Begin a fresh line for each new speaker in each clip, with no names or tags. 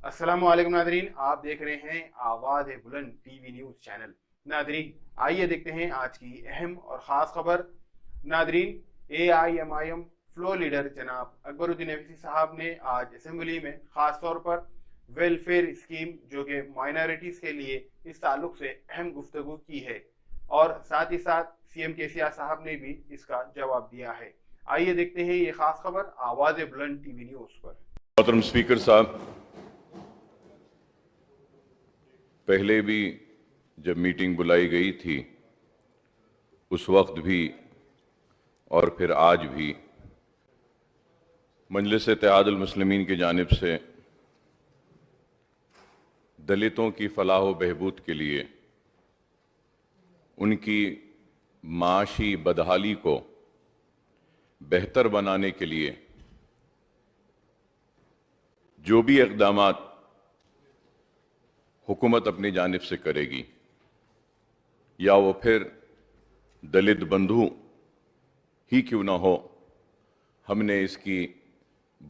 अस्सलामु अलैकुम नादरीन, आप देख रहे हैं आवाज़ है बुलंद टीवी न्यूज़ चैनल। नादरीन, आइए देखते हैं आज की अहम और ख़ास खबर। नादरीन, AIMIM फ्लोर लीडर जनाब अकबरुद्दीन अवीसी साहब ने आज असेंबली में ख़ास तौर पर वेलफेयर स्कीम जो कि माइनॉरिटीज़ के लिए इस ताल्लुक से अहम गुफ्तगू की है और साथ ही साथ CM KCR साहब ने भी इसका जवाब दिया है। आइए देखते हैं ये ख़ास खबर आवाज़ बुलंद टीवी न्यूज़ पर।
मोहतरम स्पीकर साहब, पहले भी जब मीटिंग बुलाई गई थी उस वक्त भी और फिर आज भी मजलिस इत्तेहादुल मुस्लिमीन की जानिब से दलितों की फलाह व बहबूद के लिए, उनकी माशी बदहाली को बेहतर बनाने के लिए जो भी इक़दामात हुकूमत अपनी जानिब से करेगी, या वो फिर दलित बंधु ही क्यों ना हो, हमने इसकी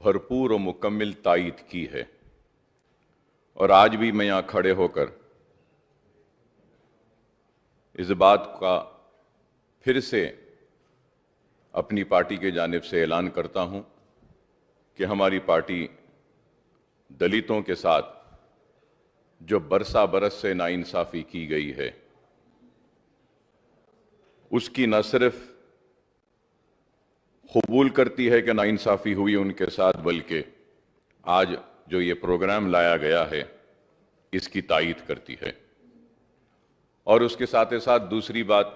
भरपूर और मुकम्मल तायीद की है। और आज भी मैं यहाँ खड़े होकर इस बात का फिर से अपनी पार्टी के जानिब से ऐलान करता हूँ कि हमारी पार्टी दलितों के साथ जो बरसा बरस से नाइंसाफ़ी की गई है उसकी न सिर्फ कबूल करती है कि नाइंसाफ़ी हुई उनके साथ, बल्कि आज जो ये प्रोग्राम लाया गया है इसकी तायीद करती है। और उसके साथ ही साथ दूसरी बात,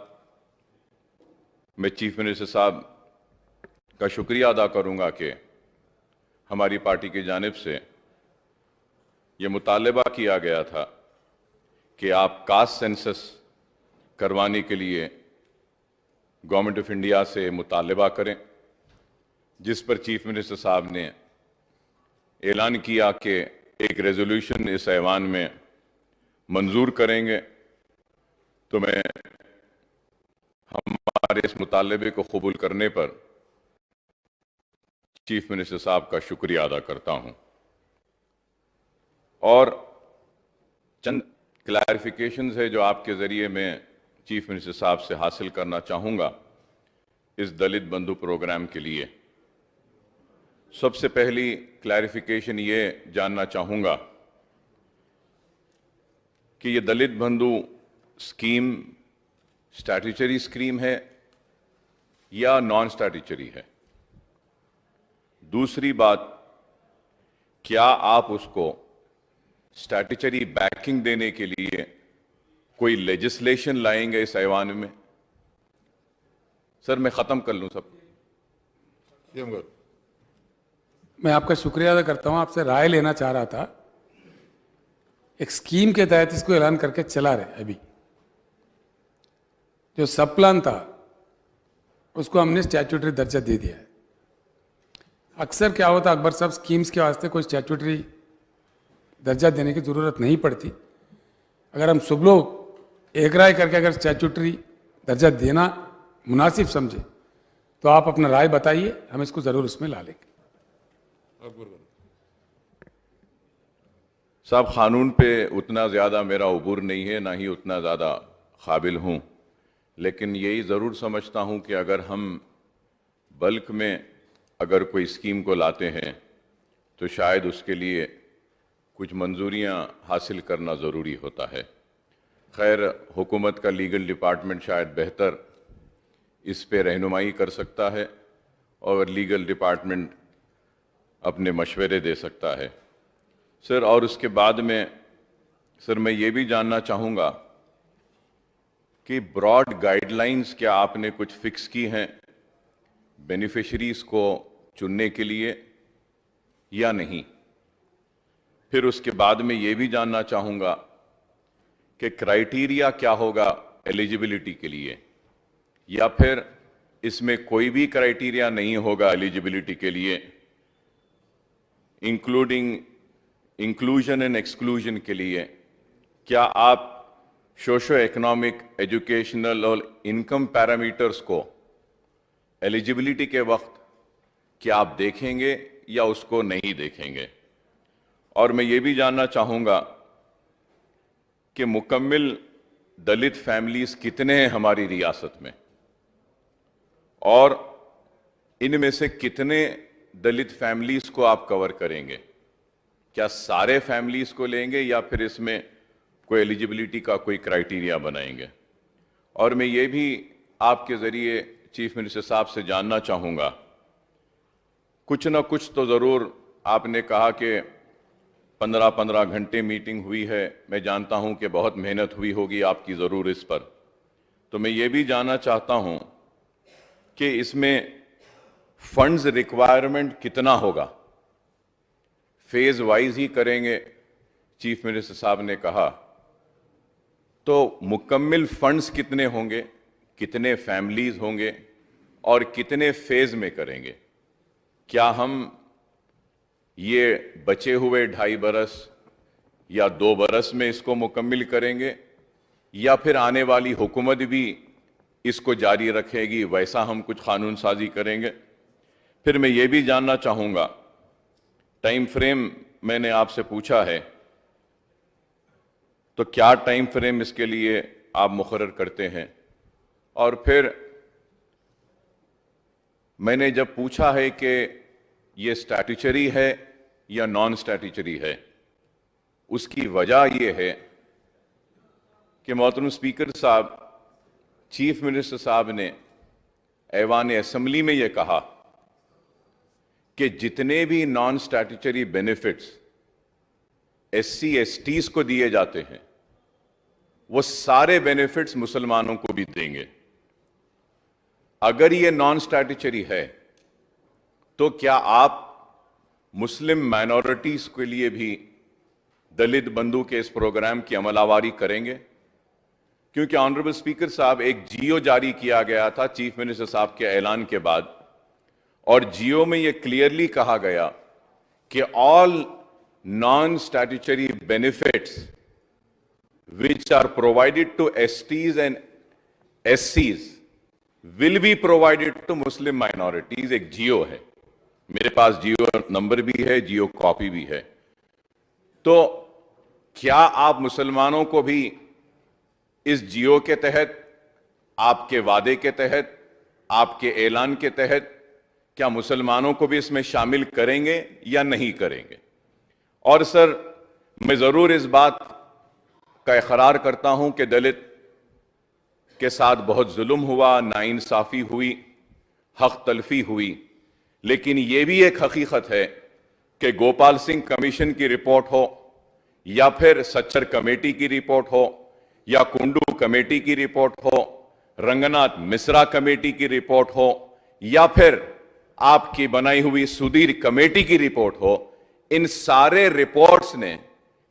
मैं चीफ मिनिस्टर साहब का शुक्रिया अदा करूंगा कि हमारी पार्टी की जानिब से ये मुतालबा किया गया था कि आप कास्ट सेंसस करवाने के लिए गवर्नमेंट ऑफ इंडिया से मुतालबा करें, जिस पर चीफ मिनिस्टर साहब ने ऐलान किया कि एक रेजोल्यूशन इस ऐवान में मंजूर करेंगे। तो मैं हमारे इस मुतालबे को कबूल करने पर चीफ मिनिस्टर साहब का शुक्रिया अदा करता हूं। और चंद क्लैरिफिकेशंस है जो आपके ज़रिए मैं चीफ मिनिस्टर साहब से हासिल करना चाहूँगा इस दलित बंधु प्रोग्राम के लिए। सबसे पहली क्लैरिफिकेशन ये जानना चाहूँगा कि ये दलित बंधु स्कीम स्टैट्यूटरी स्कीम है या नॉन स्टैट्यूटरी है। दूसरी बात, क्या आप उसको स्टैट्यूटरी बैकिंग देने के लिए कोई लेजिस्लेशन लाएंगे इस ऐवान में? सर मैं ख़त्म कर लूँ सब।
मैं आपका शुक्रिया अदा करता हूं। आपसे राय लेना चाह रहा था। एक स्कीम के तहत इसको ऐलान करके चला रहे। अभी जो सब प्लान था उसको हमने स्टैट्यूटरी दर्जा दे दिया है। अक्सर क्या होता अकबर साहब, स्कीम्स के वास्ते कोई स्टैट्यूटरी दर्जा देने की ज़रूरत नहीं पड़ती। अगर हम सब लोग एक राय करके अगर स्टैट्यूटरी दर्जा देना मुनासिब समझे तो आप अपना राय बताइए, हम इसको ज़रूर उसमें ला लेंगे।
साहब, कानून पे उतना ज़्यादा मेरा उबूर नहीं है, ना ही उतना ज़्यादा काबिल हूँ, लेकिन यही ज़रूर समझता हूँ कि अगर हम बल्क में अगर कोई स्कीम को लाते हैं तो शायद उसके लिए कुछ मंजूरियाँ हासिल करना ज़रूरी होता है। खैर, हुकूमत का लीगल डिपार्टमेंट शायद बेहतर इस पे रहनुमाई कर सकता है और लीगल डिपार्टमेंट अपने मशवरे दे सकता है। सर, और उसके बाद में सर मैं ये भी जानना चाहूँगा कि ब्रॉड गाइडलाइंस क्या आपने कुछ फिक्स की हैं बेनिफिशरीज़ को चुनने के लिए या नहीं? फिर उसके बाद में ये भी जानना चाहूँगा कि क्राइटेरिया क्या होगा एलिजिबिलिटी के लिए, या फिर इसमें कोई भी क्राइटेरिया नहीं होगा एलिजिबिलिटी के लिए, इंक्लूडिंग इंक्लूजन एंड एक्सक्लूजन के लिए? क्या आप सोशो इकोनॉमिक, एजुकेशनल और इनकम पैरामीटर्स को एलिजिबिलिटी के वक्त क्या आप देखेंगे या उसको नहीं देखेंगे? और मैं ये भी जानना चाहूँगा कि मुकम्मिल दलित फैमिलीज कितने हैं हमारी रियासत में, और इनमें से कितने दलित फैमिलीज को आप कवर करेंगे? क्या सारे फैमिलीज को लेंगे या फिर इसमें कोई एलिजिबिलिटी का कोई क्राइटेरिया बनाएंगे? और मैं ये भी आपके ज़रिए चीफ मिनिस्टर साहब से जानना चाहूँगा, कुछ ना कुछ तो ज़रूर आपने कहा कि 15-15 घंटे मीटिंग हुई है, मैं जानता हूं कि बहुत मेहनत हुई होगी आपकी ज़रूर इस पर। तो मैं ये भी जानना चाहता हूं कि इसमें फंड्स रिक्वायरमेंट कितना होगा? फेज वाइज ही करेंगे, चीफ मिनिस्टर साहब ने कहा, तो मुकम्मिल फंड्स कितने होंगे, कितने फैमिलीज होंगे और कितने फेज में करेंगे? क्या हम ये बचे हुए 2.5 बरस या 2 बरस में इसको मुकम्मिल करेंगे, या फिर आने वाली हुकूमत भी इसको जारी रखेगी, वैसा हम कुछ कानून साजी करेंगे? फिर मैं ये भी जानना चाहूँगा, टाइम फ्रेम मैंने आपसे पूछा है, तो क्या टाइम फ्रेम इसके लिए आप मुकर्रर करते हैं? और फिर मैंने जब पूछा है कि ये स्टैट्यूटरी है या नॉन स्टैट्यूटरी है, उसकी वजह यह है कि मोहतरम स्पीकर साहब, चीफ मिनिस्टर साहब ने ऐवान असेंबली में यह कहा कि जितने भी non statutory benefits SC STs को दिए जाते हैं, वो सारे बेनिफिट्स मुसलमानों को भी देंगे। अगर ये नॉन स्टैट्यूटरी है तो क्या आप मुस्लिम माइनॉरिटीज के लिए भी दलित बंधु के इस प्रोग्राम की अमलावारी करेंगे? क्योंकि ऑनरेबल स्पीकर साहब, एक जियो जारी किया गया था चीफ मिनिस्टर साहब के ऐलान के बाद, और जियो में यह क्लियरली कहा गया कि all non statutory benefits which are provided to STs and SCs will be provided to Muslim minorities। एक जियो है, मेरे पास जियो नंबर भी है, जियो कॉपी भी है। तो क्या आप मुसलमानों को भी इस जियो के तहत, आपके वादे के तहत, आपके ऐलान के तहत, क्या मुसलमानों को भी इसमें शामिल करेंगे या नहीं करेंगे? और सर, मैं जरूर इस बात का इकरार करता हूं कि दलित के साथ बहुत जुल्म हुआ, नाइंसाफी हुई, हक तलफी हुई, लेकिन यह भी एक हकीकत है कि गोपाल सिंह कमीशन की रिपोर्ट हो, या फिर सच्चर कमेटी की रिपोर्ट हो, या कुंडू कमेटी की रिपोर्ट हो, रंगनाथ मिश्रा कमेटी की रिपोर्ट हो, या फिर आपकी बनाई हुई सुधीर कमेटी की रिपोर्ट हो, इन सारे रिपोर्ट्स ने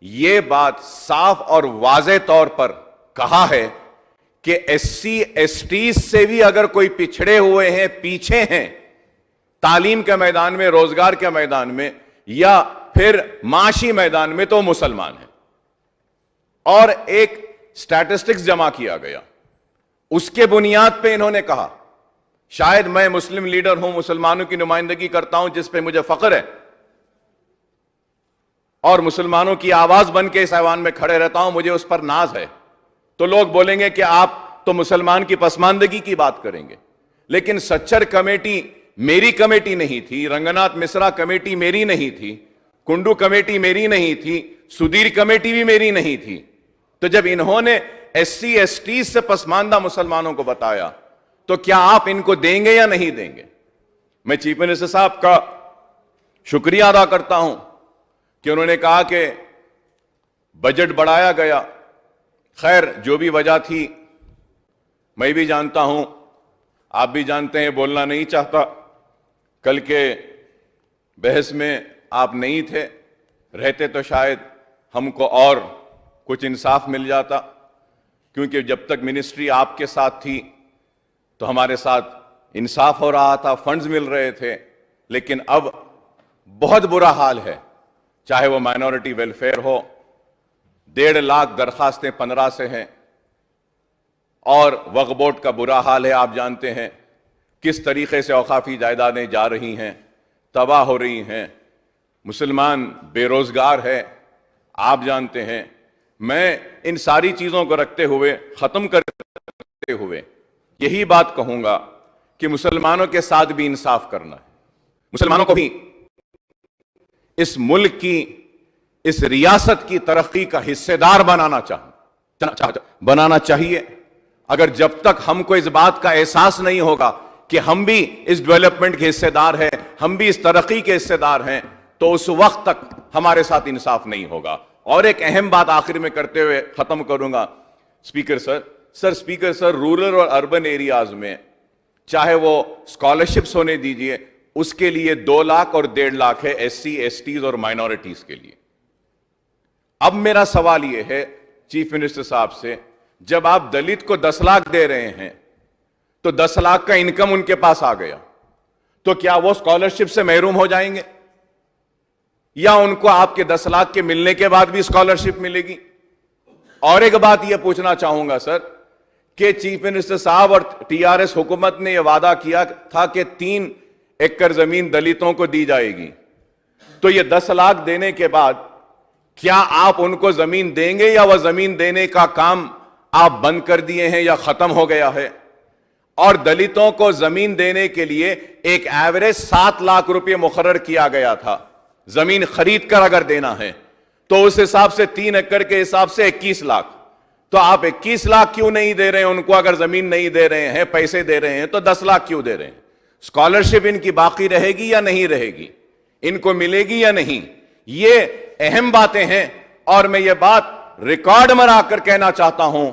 यह बात साफ और वाज़े तौर पर कहा है कि SC STs से भी अगर कोई पिछड़े हुए हैं, पीछे हैं तालीम के मैदान में, रोजगार के मैदान में, या फिर माशी मैदान में, तो मुसलमान है। और एक स्टैटिस्टिक्स जमा किया गया, उसके बुनियाद पे इन्होंने कहा, शायद मैं मुस्लिम लीडर हूं, मुसलमानों की नुमाइंदगी करता हूं, जिस पे मुझे फख्र है, और मुसलमानों की आवाज बन के इस ऐवान में खड़े रहता हूं, मुझे उस पर नाज है। तो लोग बोलेंगे कि आप तो मुसलमान की पसमानदगी की बात करेंगे, लेकिन सच्चर कमेटी मेरी कमेटी नहीं थी, रंगनाथ मिश्रा कमेटी मेरी नहीं थी, कुंडू कमेटी मेरी नहीं थी, सुधीर कमेटी भी मेरी नहीं थी। तो जब इन्होंने SC ST से पसमानदा मुसलमानों को बताया, तो क्या आप इनको देंगे या नहीं देंगे? मैं चीफ मिनिस्टर साहब का शुक्रिया अदा करता हूं कि उन्होंने कहा कि बजट बढ़ाया गया। खैर, जो भी वजह थी मैं भी जानता हूं, आप भी जानते हैं, बोलना नहीं चाहता। कल के बहस में आप नहीं थे, रहते तो शायद हमको और कुछ इंसाफ मिल जाता, क्योंकि जब तक मिनिस्ट्री आपके साथ थी तो हमारे साथ इंसाफ हो रहा था, फंड्स मिल रहे थे। लेकिन अब बहुत बुरा हाल है, चाहे वो माइनॉरिटी वेलफेयर हो, 1.5 लाख दरखास्तें 15 से हैं, और वक्फ बोर्ड का बुरा हाल है। आप जानते हैं किस तरीके से औकाफी जायदादें जा रही हैं, तबाह हो रही हैं। मुसलमान बेरोजगार है, आप जानते हैं। मैं इन सारी चीजों को रखते हुए, खत्म करते हुए यही बात कहूंगा कि मुसलमानों के साथ भी इंसाफ करना है। मुसलमानों को भी इस मुल्क की, इस रियासत की तरक्की का हिस्सेदार बनाना चाहिए। अगर जब तक हमको इस बात का एहसास नहीं होगा कि हम भी इस डेवलपमेंट के हिस्सेदार हैं, हम भी इस तरक्की के हिस्सेदार हैं, तो उस वक्त तक हमारे साथ इंसाफ नहीं होगा। और एक अहम बात आखिर में करते हुए खत्म करूंगा। स्पीकर सर, रूरल और अर्बन एरियाज में चाहे वो स्कॉलरशिप्स होने दीजिए, उसके लिए 2 लाख और 1.5 लाख है SC, STs और माइनॉरिटीज के लिए। अब मेरा सवाल यह है चीफ मिनिस्टर साहब से, जब आप दलित को 10 लाख दे रहे हैं तो 10 लाख का इनकम उनके पास आ गया, तो क्या वो स्कॉलरशिप से महरूम हो जाएंगे, या उनको आपके 10 लाख के मिलने के बाद भी स्कॉलरशिप मिलेगी? और एक बात यह पूछना चाहूंगा सर कि चीफ मिनिस्टर साहब और TRS हुकूमत ने यह वादा किया था कि 3 एकड़ जमीन दलितों को दी जाएगी, तो ये 10 लाख देने के बाद क्या आप उनको जमीन देंगे, या वह जमीन देने का काम आप बंद कर दिए हैं या खत्म हो गया है? और दलितों को जमीन देने के लिए एक एवरेज 7 लाख रुपए मुकर्रर किया गया था। जमीन खरीद कर अगर देना है तो उस हिसाब से 3 एकड़ के हिसाब से 21 लाख। तो आप 21 लाख क्यों नहीं दे रहे हैं उनको? अगर जमीन नहीं दे रहे हैं, पैसे दे रहे हैं, तो 10 लाख क्यों दे रहे हैं? स्कॉलरशिप इनकी बाकी रहेगी या नहीं रहेगी? इनको मिलेगी या नहीं? ये अहम बातें हैं। और मैं ये बात रिकॉर्ड में आकर कहना चाहता हूं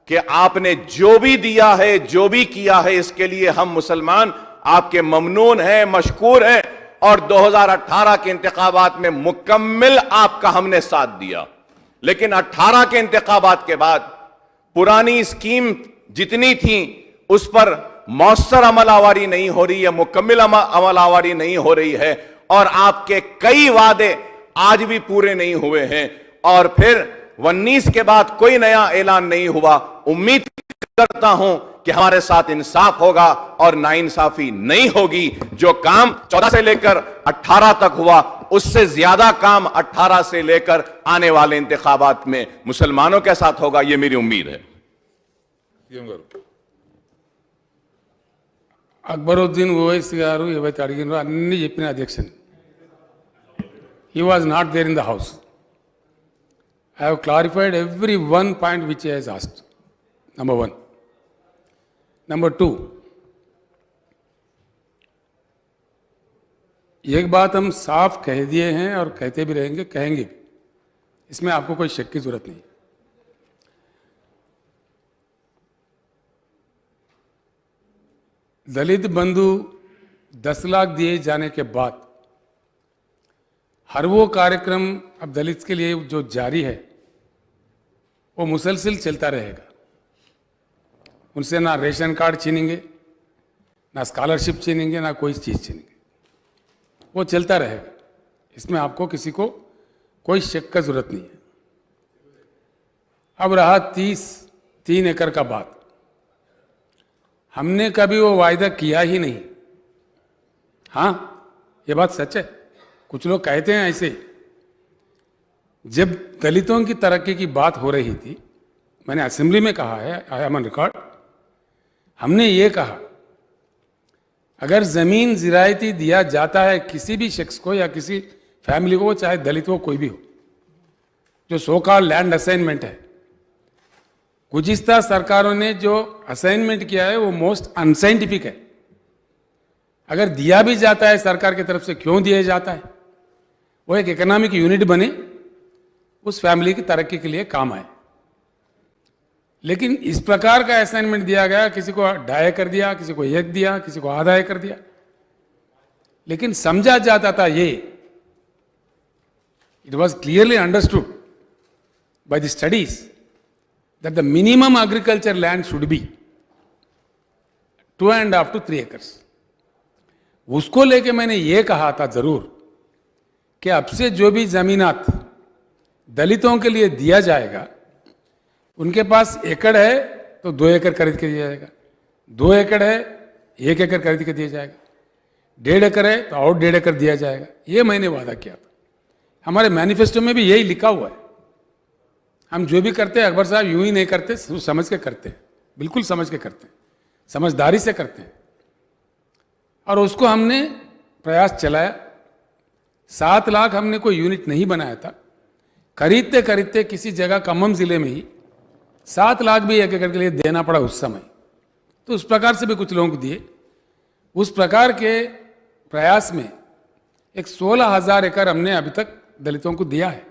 कि आपने जो भी दिया है, जो भी किया है, इसके लिए हम मुसलमान आपके ममनून हैं, मशकूर हैं। और 2018 के इंतखाबात में मुकम्मल आपका हमने साथ दिया, लेकिन 18 के इंतखाबात के बाद पुरानी स्कीम जितनी थी उस पर मौसर अमलावरी नहीं हो रही है, मुकम्मल अमलावरी नहीं हो रही है, और आपके कई वादे आज भी पूरे नहीं हुए हैं। और फिर 19 के बाद कोई नया ऐलान नहीं हुआ। उम्मीद करता हूं कि हमारे साथ इंसाफ होगा और नाइंसाफी नहीं होगी। जो काम 14 से लेकर 18 तक हुआ, उससे ज्यादा काम 18 से लेकर आने वाले इंतखाबात में मुसलमानों के साथ होगा, यह मेरी उम्मीद है।
అక్బరుద్దీన్ ఓవైసీ గారు ఏవైతే అడిగినారో అన్ని చెప్పిన అధ్యక్షుని. He was not there in the house. I have clarified every one point which he has asked. Number 1. Number 2, एक बात हम साफ कह दिए हैं और कहते भी रहेंगे, कहेंगे भी, इसमें आपको कोई शक की जरूरत नहीं। दलित बंधु 10 लाख दिए जाने के बाद हर वो कार्यक्रम अब दलित के लिए जो जारी है वो मुसलसल चलता रहेगा। उनसे ना रेशन कार्ड छीनेंगे, ना स्कॉलरशिप छीनेंगे, ना कोई चीज़ छीनेंगे, वो चलता रहेगा। इसमें आपको किसी को कोई शक का जरूरत नहीं है। अब रहा 3 एकड़ का बात, हमने कभी वो वायदा किया ही नहीं। हाँ, ये बात सच है। कुछ लोग कहते हैं ऐसे। जब दलितों की तरक्की की बात हो रही थी, मैंने असेंबली में कहा है, आई एम ऑन रिकॉर्ड, हमने ये कहा अगर जमीन जिरायती दिया जाता है किसी भी शख्स को या किसी फैमिली को, चाहे दलित हो कोई भी हो, जो सो कॉल्ड लैंड असाइनमेंट है, गुज़िश्ता सरकारों ने जो असाइनमेंट किया है वो मोस्ट अनसाइंटिफिक है। अगर दिया भी जाता है सरकार की तरफ से, क्यों दिया जाता है? वो एक इकोनॉमिक यूनिट बने, उस फैमिली की तरक्की के लिए काम आए। लेकिन इस प्रकार का असाइनमेंट दिया गया, किसी को 2.5 एकड़ दिया, किसी को 1 दिया, किसी को आधा एकड़ दिया, लेकिन समझा जाता था ये, it was clearly understood by the studies that the minimum agriculture land should be 2.5 to 3 acres. उसको लेके मैंने ये कहा था जरूर कि अब से जो भी जमीनात दलितों के लिए दिया जाएगा, उनके पास एकड़ है तो 2 एकड़ खरीद के दिया जाएगा, 2 एकड़ है 1 एकड़ खरीद के दिया जाएगा, 1.5 एकड़ है तो और 1.5 एकड़ दिया जाएगा। ये मैंने वादा किया था। हमारे मैनिफेस्टो में भी यही लिखा हुआ है। हम जो भी करते हैं अकबर साहब यूं ही नहीं करते, समझ के करते हैं, बिल्कुल समझ के करते हैं, समझदारी से करते हैं। और उसको हमने प्रयास चलाया। 7 लाख हमने कोई यूनिट नहीं बनाया था, खरीदते खरीदते किसी जगह खम्भम जिले में ही 7 लाख भी एक एकड़ के लिए देना पड़ा उस समय। तो उस प्रकार से भी कुछ लोगों को दिए। उस प्रकार के प्रयास में एक 16,000 एकड़ हमने अभी तक दलितों को दिया है।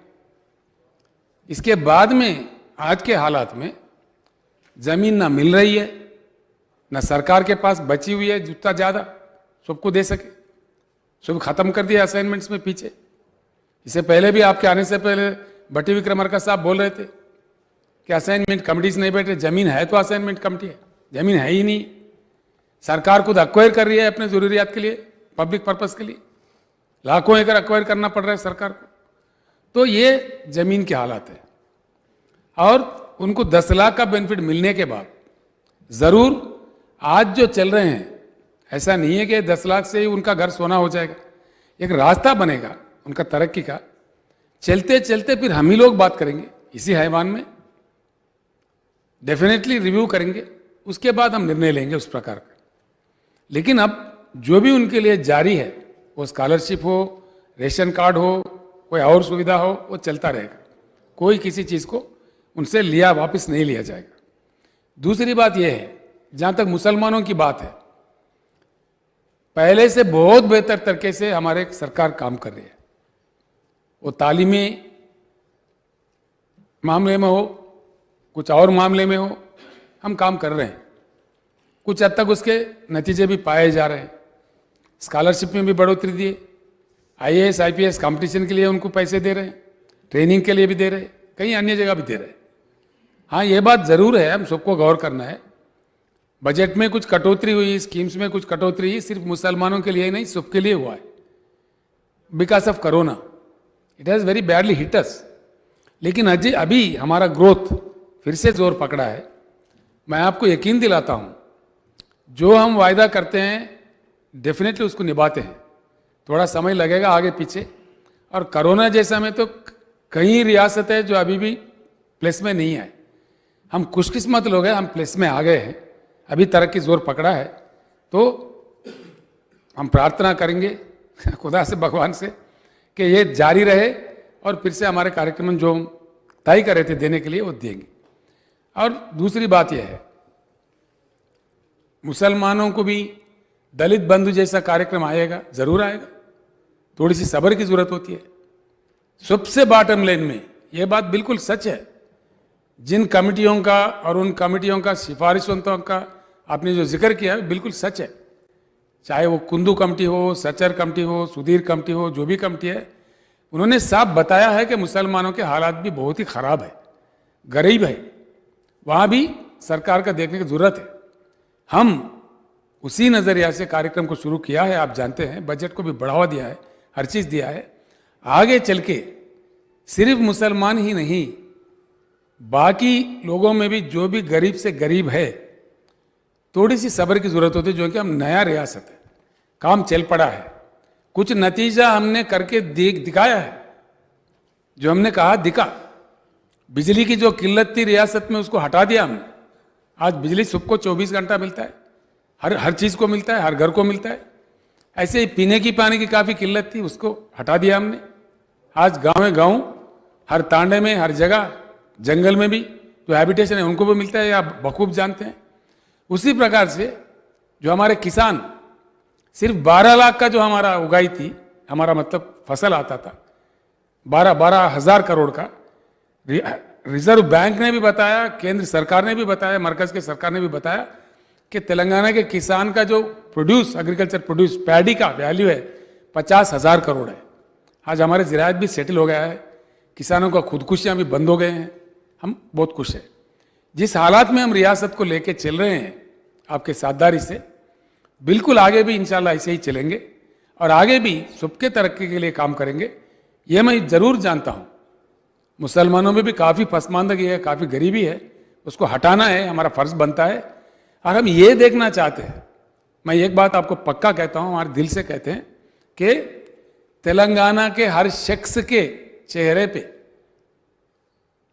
इसके बाद में आज के हालात में जमीन ना मिल रही है, ना सरकार के पास बची हुई है जितना ज्यादा सबको दे सके। सब खत्म कर दिया असाइनमेंट्स में पीछे। इससे पहले भी आपके आने से पहले भट्टी विक्रमार्का साहब बोल रहे थे कि असाइनमेंट कमिटीज नहीं बैठे। जमीन है तो असाइनमेंट कमिटी है, जमीन है ही नहीं। सरकार खुद अक्वायर कर रही है अपने जरूरियात के लिए, पब्लिक पर्पस के लिए। लाखों एकड़ अक्वायर करना पड़ रहा है सरकार को। तो ये जमीन के हालात है। और उनको 10 लाख का बेनिफिट मिलने के बाद जरूर आज जो चल रहे हैं, ऐसा नहीं है कि 10 लाख से ही उनका घर सोना हो जाएगा। एक रास्ता बनेगा उनका तरक्की का। चलते चलते फिर हम ही लोग बात करेंगे इसी हैवान में, डेफिनेटली रिव्यू करेंगे, उसके बाद हम निर्णय लेंगे उस प्रकार का। लेकिन अब जो भी उनके लिए जारी है, वो स्कॉलरशिप हो, रेशन कार्ड हो, कोई और सुविधा हो, वो चलता रहेगा। कोई किसी चीज़ को उनसे लिया वापस नहीं लिया जाएगा। दूसरी बात यह है, जहाँ तक मुसलमानों की बात है, पहले से बहुत बेहतर तरीके से हमारे सरकार काम कर रही है। वो तालीमी मामले में हो, कुछ और मामले में हो, हम काम कर रहे हैं। कुछ हद तक उसके नतीजे भी पाए जा रहे हैं। स्कॉलरशिप में भी बढ़ोतरी दिए, IAS IPS कंपटीशन के लिए उनको पैसे दे रहे हैं, ट्रेनिंग के लिए भी दे रहे हैं, कहीं अन्य जगह भी दे रहे हैं। हाँ, ये बात ज़रूर है, हम सबको गौर करना है। बजट में कुछ कटौती हुई, स्कीम्स में कुछ कटौती हुई, सिर्फ मुसलमानों के लिए नहीं, सबके लिए हुआ है। Because of corona it has very badly hit us. लेकिन अभी हमारा ग्रोथ फिर से जोर पकड़ा है। मैं आपको यकीन दिलाता हूँ, जो हम वायदा करते हैं डेफिनेटली उसको निभाते हैं। थोड़ा समय लगेगा आगे पीछे। और कोरोना जैसा में तो कई रियासत है जो अभी भी प्लेस में नहीं है। हम खुशकिस्मत लोग हैं, हम प्लेस में आ गए हैं, अभी तरक्की जोर पकड़ा है। तो हम प्रार्थना करेंगे खुदा से, भगवान से, कि ये जारी रहे और फिर से हमारे कार्यक्रम जो तय कर रहे थे देने के लिए वो देंगे। और दूसरी बात यह है, मुसलमानों को भी दलित बंधु जैसा कार्यक्रम आएगा, जरूर आएगा। थोड़ी सी सब्र की जरूरत होती है। सबसे बॉटम लाइन में यह बात बिल्कुल सच है, जिन कमिटियों का और उन कमिटियों का सिफारिशों का आपने जो जिक्र किया है बिल्कुल सच है। चाहे वो कुंदू कमेटी हो, सचर कमेटी हो, सुधीर कमेटी हो, जो भी कमेटी है, उन्होंने साफ बताया है कि मुसलमानों के हालात भी बहुत ही खराब है, गरीब है। वहाँ भी सरकार का देखने की जरूरत है। हम उसी नज़रिया से कार्यक्रम को शुरू किया है। आप जानते हैं बजट को भी बढ़ावा दिया है, हर चीज़ दिया है। आगे चल के सिर्फ मुसलमान ही नहीं, बाकी लोगों में भी जो भी गरीब से गरीब है, थोड़ी सी सब्र की जरूरत होती है। जो कि हम नया रियासत है, काम चल पड़ा है, कुछ नतीजा हमने करके दिखाया है। जो हमने कहा दिखा। बिजली की जो किल्लत थी रियासत में, उसको हटा दिया हमने। आज बिजली सबको 24 घंटा मिलता है, हर चीज़ को मिलता है, हर घर को मिलता है। ऐसे ही पीने की पानी की काफ़ी किल्लत थी, उसको हटा दिया हमने। आज गाँव हर तांडे में, हर जगह, जंगल में भी जो हैबिटेशन है उनको भी मिलता है, आप बखूब जानते हैं। उसी प्रकार से जो हमारे किसान, सिर्फ 12 लाख का जो हमारा उगाई थी, हमारा मतलब फसल आता था 12 हज़ार करोड़ का, रिजर्व बैंक ने भी बताया, केंद्र सरकार ने भी बताया, मरकज के सरकार ने भी बताया कि तेलंगाना के किसान का जो प्रोड्यूस, एग्रीकल्चर प्रोड्यूस, पैडी का वैल्यू है 50,000 करोड़ है। आज हमारे ज़राअत भी सेटल हो गया है, किसानों का खुदकुशियाँ भी बंद हो गए हैं। हम बहुत खुश हैं। जिस हालात में हम रियासत को लेके चल रहे हैं आपके साझेदारी से, बिल्कुल आगे भी इंशाल्लाह ऐसे ही चलेंगे और आगे भी सबके तरक्की के लिए काम करेंगे। ये मैं ज़रूर जानता हूँ मुसलमानों में भी काफ़ी पसमानदगी है, काफ़ी गरीबी है, उसको हटाना है, हमारा फ़र्ज बनता है। और हम ये देखना चाहते हैं, मैं एक बात आपको पक्का कहता हूँ, हमारे दिल से कहते हैं कि तेलंगाना के हर शख्स के चेहरे पे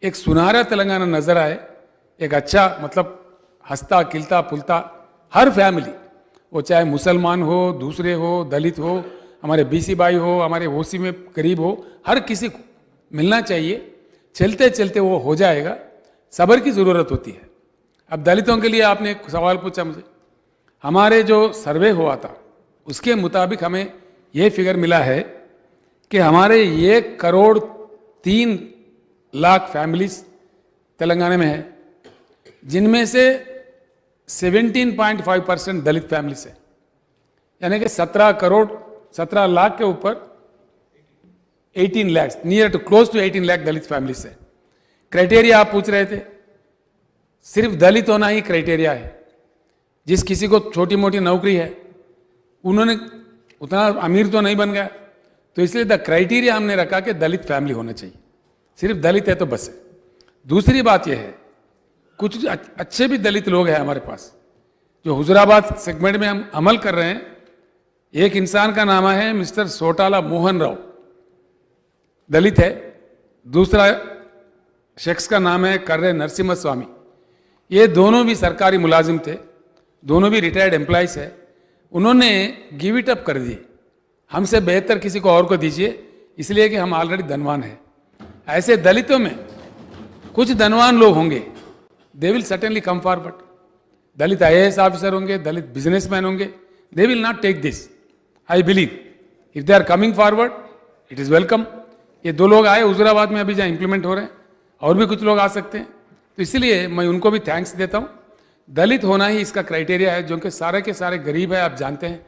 एक सुनहरा तेलंगाना नजर आए, एक अच्छा मतलब हंसता खिलता फुलता हर फैमिली, वो चाहे मुसलमान हो, दूसरे हो, दलित हो, हमारे बीसी भाई हो, हमारे ओसी में गरीब हो, हर किसी को मिलना चाहिए। चलते चलते वो हो जाएगा। सब्र की ज़रूरत होती है। अब दलितों के लिए आपने एक सवाल पूछा मुझे, हमारे जो सर्वे हुआ था उसके मुताबिक हमें ये फिगर मिला है कि हमारे 1,03,00,000 फैमिलीज तेलंगाना में है, जिनमें से 17.5% दलित फैमिलीज है, यानी कि 17 लाख के ऊपर 18 lakh, near to close to 18 lakh Dalit families है। क्राइटेरिया आप पूछ रहे थे, सिर्फ दलित होना ही क्राइटेरिया है। जिस किसी को छोटी मोटी नौकरी है, उन्होंने उतना अमीर तो नहीं बन गया, तो इसलिए द क्राइटेरिया हमने रखा कि दलित फैमिली होना चाहिए। सिर्फ दलित है तो बस है। दूसरी बात यह है, कुछ अच्छे भी दलित लोग हैं हमारे पास जो हुजराबाद सेगमेंट में हम अमल कर रहे हैं। एक इंसान का नाम है मिस्टर सोटाला मोहन राव, दलित है। दूसरा शख्स का नाम है कर्रे नरसिम्हा स्वामी। ये दोनों भी सरकारी मुलाजिम थे, दोनों भी रिटायर्ड एम्प्लॉइज है। उन्होंने गिव इट अप कर दिए, हमसे बेहतर किसी को और को दीजिए, इसलिए कि हम ऑलरेडी धनवान हैं। ऐसे दलितों में कुछ धनवान लोग होंगे, they will certainly come forward. Dalit IAS officer होंगे, दलित बिजनेसमैन होंगे, they will not take this. I believe if they are coming forward it is welcome. ये 2 लोग आए हुजराबाद में, अभी जहाँ इंप्लीमेंट हो रहे हैं, और भी कुछ लोग आ सकते हैं, तो इसलिए मैं उनको भी थैंक्स देता हूँ। दलित होना ही इसका क्राइटेरिया है, जो कि सारे के सारे गरीब है। आप जानते हैं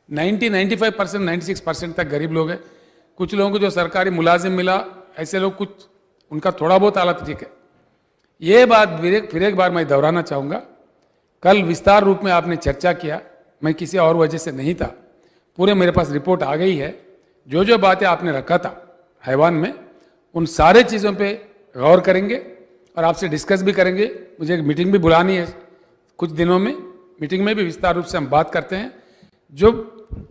95%, 96% तक गरीब लोग हैं। कुछ लोगों को जो सरकारी मुलाजिम मिला, ऐसे लोग कुछ उनका थोड़ा बहुत हालत ठीक है। ये बात फिर एक बार मैं दोहराना चाहूँगा। कल विस्तार रूप में आपने चर्चा किया, मैं किसी और वजह से नहीं था, पूरे मेरे पास रिपोर्ट आ गई है। जो जो बातें आपने रखा था हैवान में, उन सारे चीज़ों पे गौर करेंगे और आपसे डिस्कस भी करेंगे। मुझे एक मीटिंग भी बुलानी है कुछ दिनों में, मीटिंग में भी विस्तार रूप से हम बात करते हैं। जो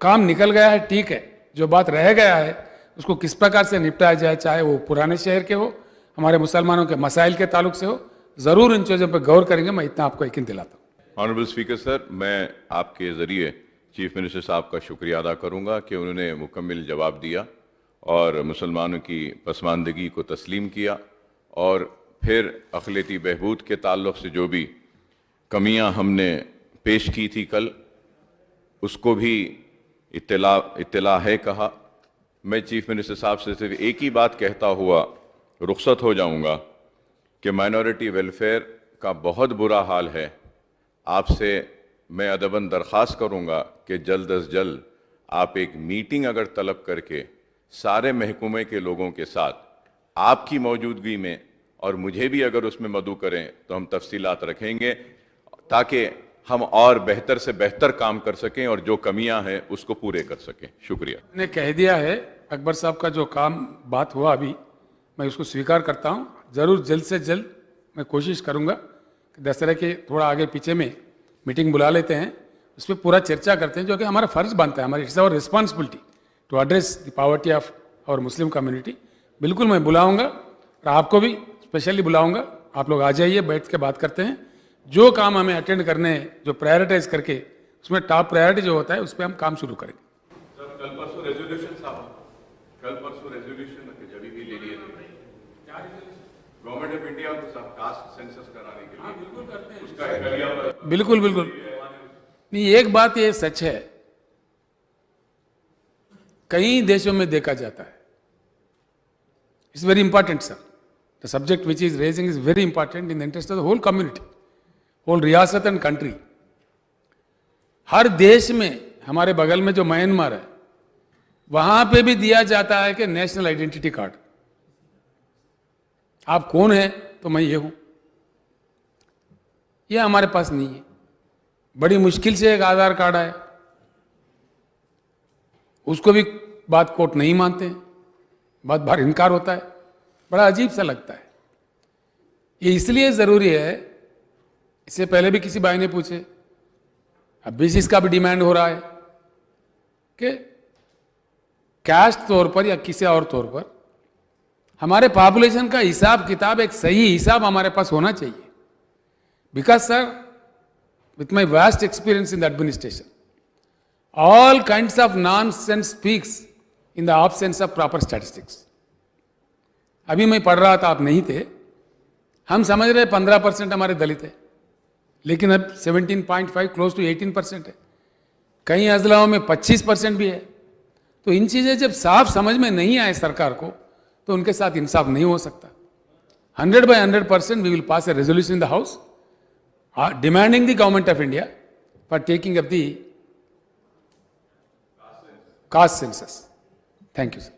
काम निकल गया है ठीक है, जो बात रह गया है उसको किस प्रकार से निपटाया जाए, चाहे वो पुराने शहर के हो, हमारे मुसलमानों के मसाइल के ताल्लुक से हो, ज़रूर इन चीज़ों पर गौर करेंगे। मैं इतना आपको यकीन दिलाता हूँ।
ऑनरेबल स्पीकर सर, मैं आपके ज़रिए चीफ मिनिस्टर साहब का शुक्रिया अदा करूंगा कि उन्होंने मुकम्मल जवाब दिया और मुसलमानों की पसमानदगी को तस्लीम किया, और फिर अक़लियती बहबूद के ताल्लुक से जो भी कमियां हमने पेश की थी कल, उसको भी इत्तला है कहा। मैं चीफ मिनिस्टर साहब से सिर्फ एक ही बात कहता हुआ रुखसत हो जाऊंगा कि माइनॉरिटी वेलफेयर का बहुत बुरा हाल है। आपसे मैं अदबन दरख्वास्त करूंगा कि जल्द अज जल्द आप एक मीटिंग अगर तलब करके सारे महकमे के लोगों के साथ आपकी मौजूदगी में, और मुझे भी अगर उसमें मदऊ करें, तो हम तफसीलात रखेंगे ताकि हम और बेहतर से बेहतर काम कर सकें और जो कमियां हैं उसको पूरे कर सकें। शुक्रिया।
ने कह दिया है अकबर साहब का जो काम बात हुआ अभी, मैं उसको स्वीकार करता हूँ। ज़रूर जल्द से जल्द मैं कोशिश करूँगा कि दशहरे के थोड़ा आगे पीछे में मीटिंग बुला लेते हैं, उस पर पूरा चर्चा करते हैं, जो कि हमारा फ़र्ज़ बनता है, हमारी it's our responsibility to address the poverty of our Muslim community. बिल्कुल मैं बुलाऊँगा और आपको भी स्पेशली बुलाऊँगा। आप लोग आ जाइए, बैठ के बात करते हैं। जो काम हमें अटेंड करने हैं, जो प्रायोरिटाइज करके, उसमें टॉप प्रायोरिटी जो होता है उस पर हम काम शुरू करेंगे।
सर, कल परसों रेजोल्यूशन जब भी ले लिए थे गवर्नमेंट ऑफ इंडिया को सब कास्ट सेंसस कराने के लिए, बिल्कुल करते हैं उसका
बिल्कुल नहीं। एक बात ये सच है, कई देशों में देखा जाता है, it's very important sir, the subject which is raising is very important in the interest of the whole community, whole रियासत एंड कंट्री। हर देश में, हमारे बगल में जो म्यांमार है, वहां पे भी दिया जाता है कि नेशनल आइडेंटिटी कार्ड, आप कौन है तो मैं ये हूं। ये हमारे पास नहीं है। बड़ी मुश्किल से एक आधार कार्ड आया, उसको भी बात कोर्ट नहीं मानते हैं, बात बार इनकार होता है, बड़ा अजीब सा लगता है। ये इसलिए जरूरी है, इससे पहले भी किसी भाई ने पूछे, अब भी इसका भी डिमांड हो रहा है कि कैस्ट तौर पर या किसी और तौर पर हमारे पॉपुलेशन का हिसाब किताब एक सही हिसाब हमारे पास होना चाहिए. Because sir, with my vast experience in the administration, all kinds of nonsense speaks in the absence of proper statistics. अभी मैं पढ़ रहा था, आप नहीं थे. हम समझ रहे 15% हमारे दलित है, लेकिन अब 17.5 क्लोज टू 18% है. कई अजलाओं में 25% भी है. तो इन चीजें जब साफ समझ में नहीं आए सरकार को, तो उनके साथ इंसाफ नहीं हो सकता. 100% we will pass a resolution in the House demanding the government of India for taking up the caste census. Thank you, sir.